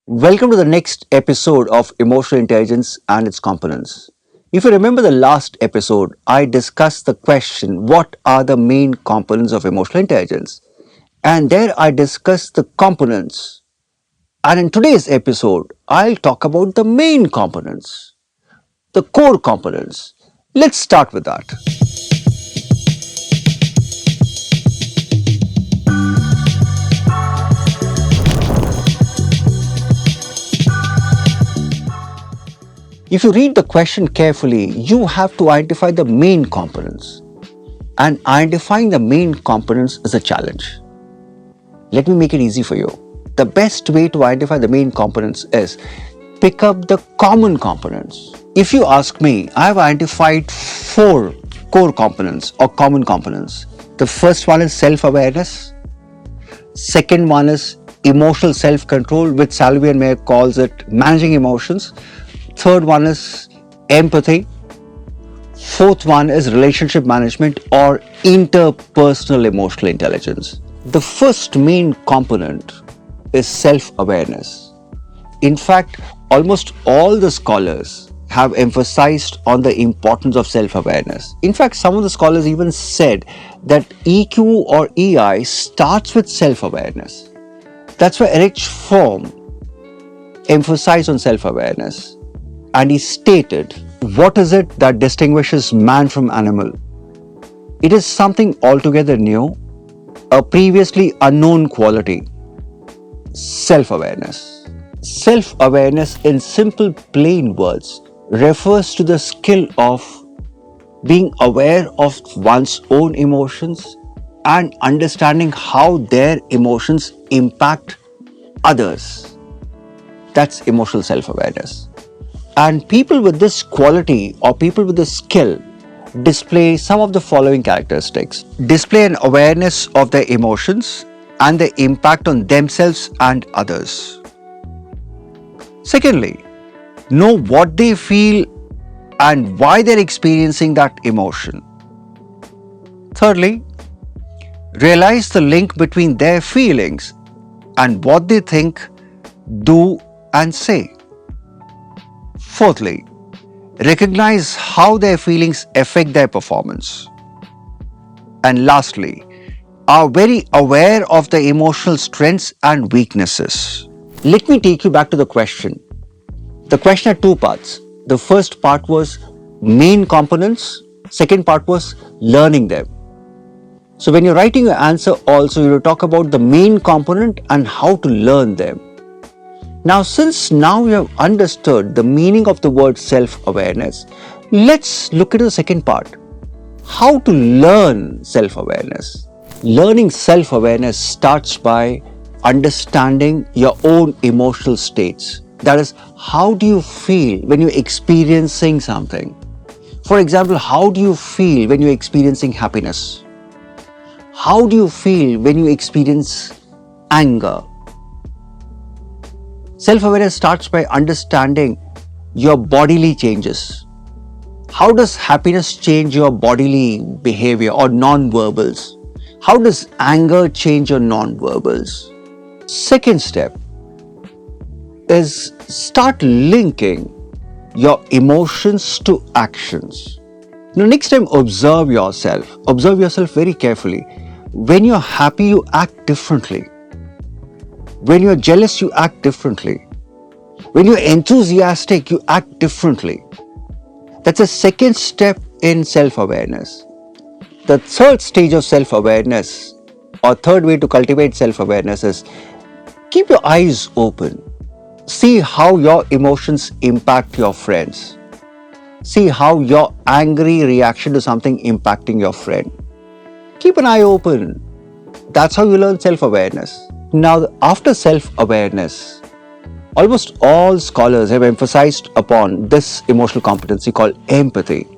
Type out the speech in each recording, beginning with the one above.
Welcome to the next episode of Emotional Intelligence and its Components. If you remember the last episode, I discussed the question, what are the main components of emotional intelligence? And there I discussed the components. And in today's episode, I'll talk about the main components, the core components. Let's start with that. If you read the question carefully, you have to identify the main components. And identifying the main components is a challenge. Let me make it easy for you. The best way to identify the main components is pick up the common components. If you ask me, I have identified 4 core components or common components. The first one is self-awareness. Second one is emotional self-control, which Salvi and Mayer calls it managing emotions. Third one is empathy. Fourth one is relationship management or interpersonal emotional intelligence. The first main component is self-awareness. In fact, almost all the scholars have emphasized on the importance of self-awareness. In fact, some of the scholars even said that EQ or EI starts with self-awareness. That's why Erich Fromm emphasized on self-awareness. And he stated, what is it that distinguishes man from animal? It is something altogether new, a previously unknown quality, self-awareness. Self-awareness, in simple plain words, refers to the skill of being aware of one's own emotions and understanding how their emotions impact others. That's emotional self-awareness. And people with this quality or people with this skill display some of the following characteristics. Display an awareness of their emotions and their impact on themselves and others. Secondly, know what they feel and why they're experiencing that emotion. Thirdly, realize the link between their feelings and what they think, do, and say. Fourthly, recognize how their feelings affect their performance. And lastly, are very aware of the emotional strengths and weaknesses. Let me take you back to the question. The question had 2 parts. The first part was main components. Second part was learning them. So when you're writing your answer also, you will talk about the main component and how to learn them. Now, since now you have understood the meaning of the word self-awareness, let's look at the second part. How to learn self-awareness. Learning self-awareness starts by understanding your own emotional states. That is, how do you feel when you're experiencing something? For example, how do you feel when you're experiencing happiness? How do you feel when you experience anger? Self-awareness starts by understanding your bodily changes. How does happiness change your bodily behavior or non-verbals? How does anger change your non-verbals? Second step is start linking your emotions to actions. Now, next time, observe yourself. Observe yourself very carefully. When you're happy, you act differently. When you're jealous, you act differently. When you're enthusiastic, you act differently. That's a second step in self-awareness. The third stage of self-awareness or third way to cultivate self-awareness is keep your eyes open. See how your emotions impact your friends. See how your angry reaction to something impacting your friend. Keep an eye open. That's how you learn self-awareness. Now, after self-awareness, almost all scholars have emphasized upon this emotional competency called empathy.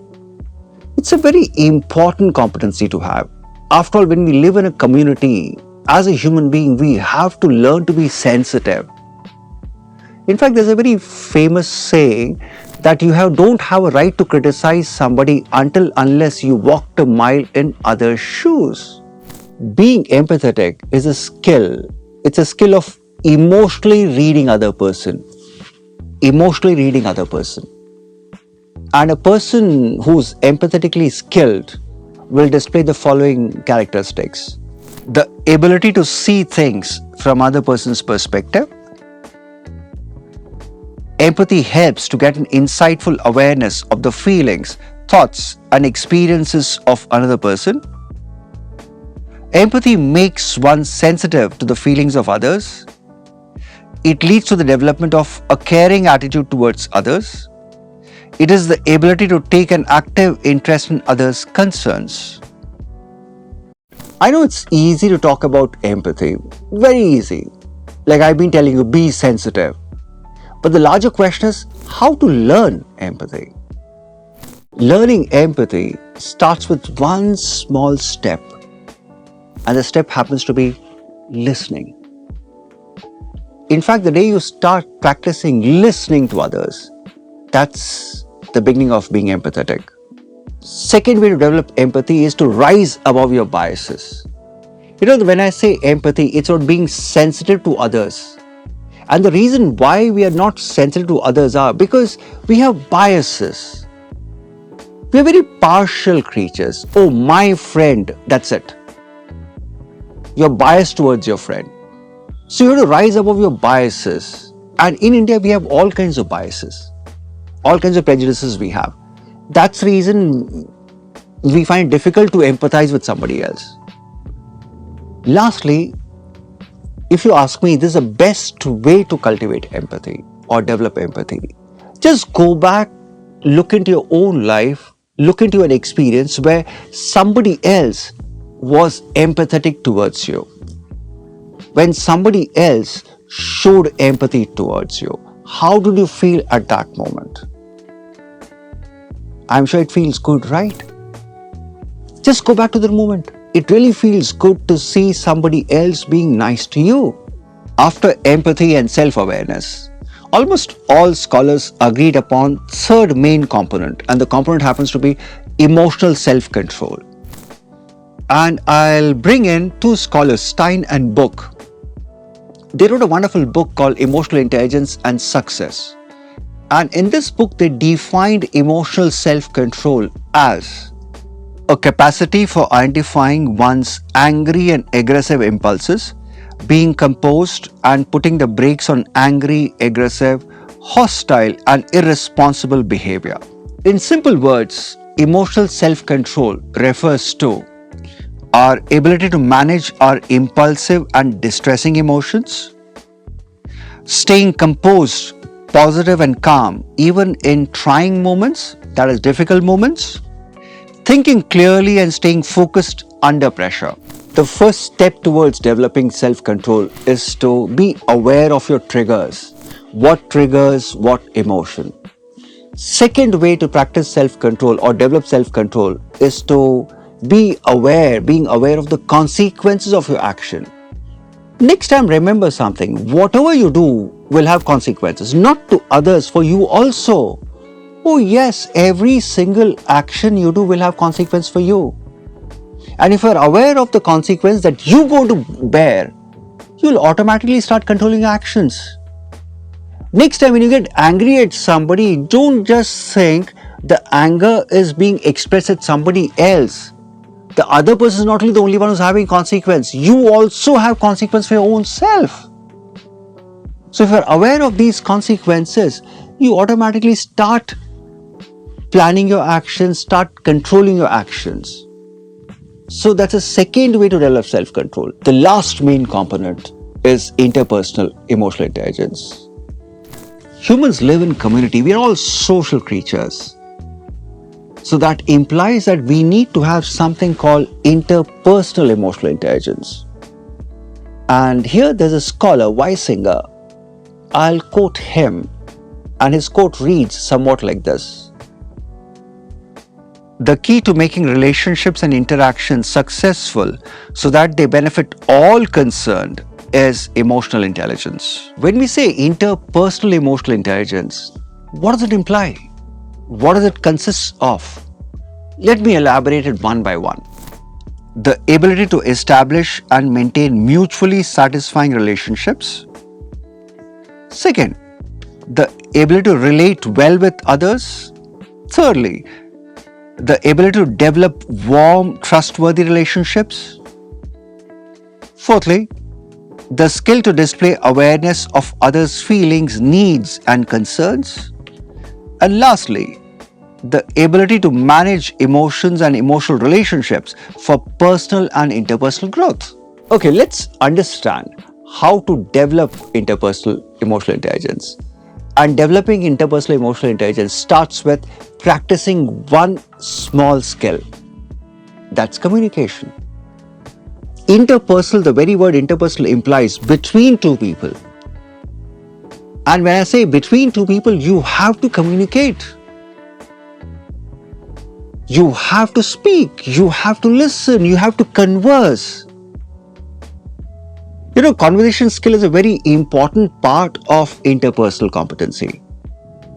It's a very important competency to have. After all, when we live in a community, as a human being, we have to learn to be sensitive. In fact, there's a very famous saying that don't have a right to criticize somebody unless you walked a mile in other shoes. Being empathetic is a skill. It's a skill of emotionally reading other person. Emotionally reading other person. And a person who's empathetically skilled will display the following characteristics. The ability to see things from other person's perspective. Empathy helps to get an insightful awareness of the feelings, thoughts, and experiences of another person. Empathy makes one sensitive to the feelings of others. It leads to the development of a caring attitude towards others. It is the ability to take an active interest in others' concerns. I know it's easy to talk about empathy, very easy. Like I've been telling you, be sensitive. But the larger question is how to learn empathy. Learning empathy starts with one small step, and the step happens to be listening. In fact, the day you start practicing listening to others, that's the beginning of being empathetic. Second way to develop empathy is to rise above your biases. When I say empathy, it's about being sensitive to others. And the reason why we are not sensitive to others are because we have biases. We are very partial creatures. Oh, my friend, that's it. You're biased towards your friend. So you have to rise above your biases. And in India, we have all kinds of biases, all kinds of prejudices we have. That's the reason we find it difficult to empathize with somebody else. Lastly, if you ask me, this is the best way to cultivate empathy or develop empathy. Just go back, look into your own life, look into an experience where somebody else was empathetic towards you. When somebody else showed empathy towards you, how did you feel at that moment? I'm sure it feels good, right? Just go back to the moment. It really feels good to see somebody else being nice to you. After empathy and self-awareness, almost all scholars agreed upon third main component, and the component happens to be emotional self-control. And I'll bring in two scholars, Stein and Book. They wrote a wonderful book called Emotional Intelligence and Success. And in this book, they defined emotional self-control as a capacity for identifying one's angry and aggressive impulses, being composed and putting the brakes on angry, aggressive, hostile and irresponsible behavior. In simple words, emotional self-control refers to our ability to manage our impulsive and distressing emotions, staying composed, positive and calm even in trying moments, that is difficult moments, thinking clearly and staying focused under pressure. The first step towards developing self-control is to be aware of your triggers. What triggers what emotion? Second way to practice self-control or develop self-control is to being aware of the consequences of your action. Next time, remember something. Whatever you do will have consequences, not to others, for you also. Oh yes, every single action you do will have consequence for you. And if you are aware of the consequence that you go to bear, you'll automatically start controlling your actions. Next time when you get angry at somebody, don't just think the anger is being expressed at somebody else. The other person is not only the only one who's having consequence, you also have consequence for your own self. So if you're aware of these consequences, you automatically start planning your actions, start controlling your actions. So that's a second way to develop self-control. The last main component is interpersonal emotional intelligence. Humans live in community. We are all social creatures. So that implies that we need to have something called interpersonal emotional intelligence. And here there's a scholar, Weisinger. I'll quote him, and his quote reads somewhat like this. The key to making relationships and interactions successful so that they benefit all concerned is emotional intelligence. When we say interpersonal emotional intelligence, what does it imply? What does it consist of? Let me elaborate it one by one. The ability to establish and maintain mutually satisfying relationships, Second, the ability to relate well with others. Thirdly, the ability to develop warm, trustworthy relationships. Fourthly, the skill to display awareness of others' feelings, needs, and concerns. And lastly, the ability to manage emotions and emotional relationships for personal and interpersonal growth. Okay, let's understand how to develop interpersonal emotional intelligence. And developing interpersonal emotional intelligence starts with practicing one small skill. That's communication. Interpersonal, the very word interpersonal implies between two people. And when I say between two people, you have to communicate. You have to speak, you have to listen, you have to converse. Conversation skill is a very important part of interpersonal competency.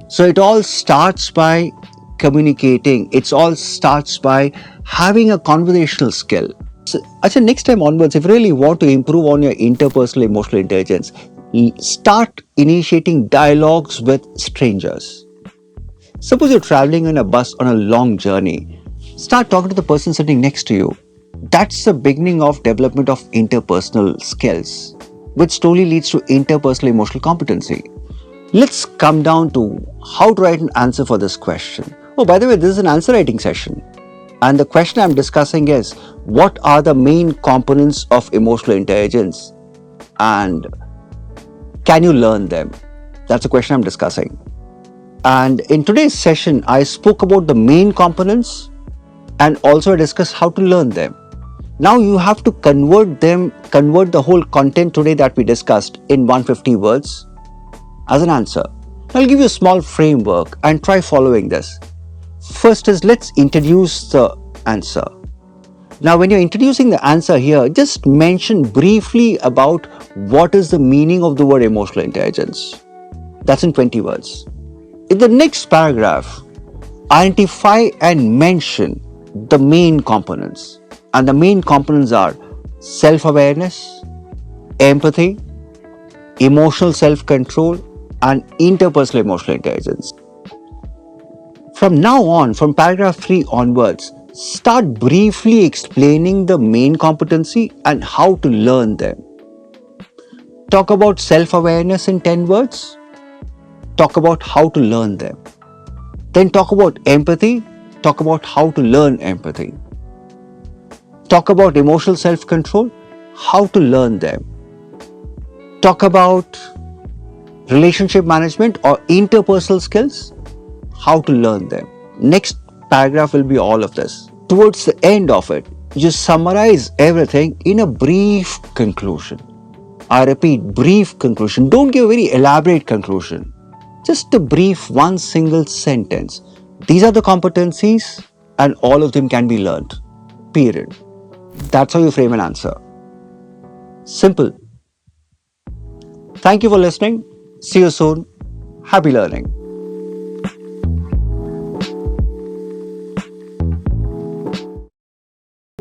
So it all starts by communicating. It all starts by having a conversational skill. So, next time onwards, if you really want to improve on your interpersonal emotional intelligence, start initiating dialogues with strangers. Suppose you're traveling in a bus on a long journey. Start talking to the person sitting next to you. That's the beginning of development of interpersonal skills, which slowly leads to interpersonal emotional competency. Let's come down to how to write an answer for this question. Oh, by the way, this is an answer writing session. And the question I'm discussing is, what are the main components of emotional intelligence? And can you learn them? That's the question I'm discussing. And in today's session, I spoke about the main components and also I discussed how to learn them. Now you have to convert the whole content today that we discussed in 150 words as an answer. I'll give you a small framework and try following this. First is, let's introduce the answer. Now when you're introducing the answer here, just mention briefly about what is the meaning of the word emotional intelligence. That's in 20 words. In the next paragraph, identify and mention the main components. And the main components are self-awareness, empathy, emotional self-control, and interpersonal emotional intelligence. From now on, from paragraph 3 onwards, start briefly explaining the main competency and how to learn them. Talk about self-awareness in 10 words. Talk about how to learn them. Then talk about empathy. Talk about how to learn empathy. Talk about emotional self-control, how to learn them. Talk about relationship management or interpersonal skills, how to learn them. Next paragraph will be all of this. Towards the end of it, you summarize everything in a brief conclusion. I repeat, brief conclusion. Don't give a very elaborate conclusion. Just a brief one single sentence. These are the competencies and all of them can be learned. Period. That's how you frame an answer. Simple. Thank you for listening. See you soon. Happy learning.